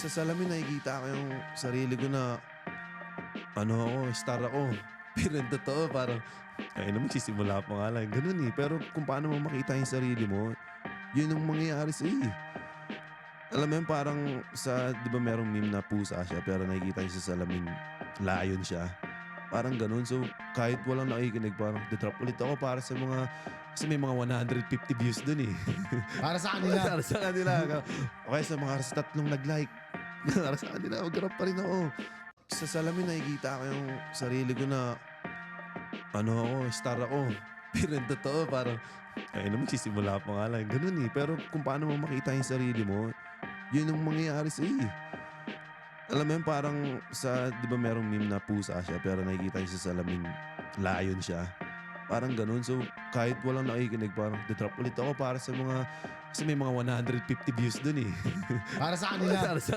Sa salamin nakikita ko yung sarili ko na star ako. Pero yung totoo parang, ay naman magsisimula pa nga lang, gano'n eh. Pero kung paano mo makita yung sarili mo, yun ang mangyayari sa'yo eh. Alam mo yun parang di ba merong meme na pusa siya pero nakikita niya sa salamin, lion siya. Parang gano'n. So kahit walang nakikinig parang drop ulit ako para sa mga, kasi may mga 150 views dun eh. Para sa kanila. Para sa kanila. Okay, sa mga tatlong nag-like. Para sa kanila, mag-drop pa rin ako. Sa salamin nakikita ko yung sarili ko na star ako. Pero yung totoo parang, ay naman magsisimula pa nga lang, gano'n eh. Pero kung paano mo makita yung sarili mo, yun ang mangyayari sa'yo eh. Alam mo yun parang di ba merong meme na pusa siya pero nakikita niya sa salamin, lion siya. Parang gano'n. So kahit walang nakikinig parang drop ulit ako para sa mga, kasi may mga 150 views dun eh. Para sa kanila. Para sa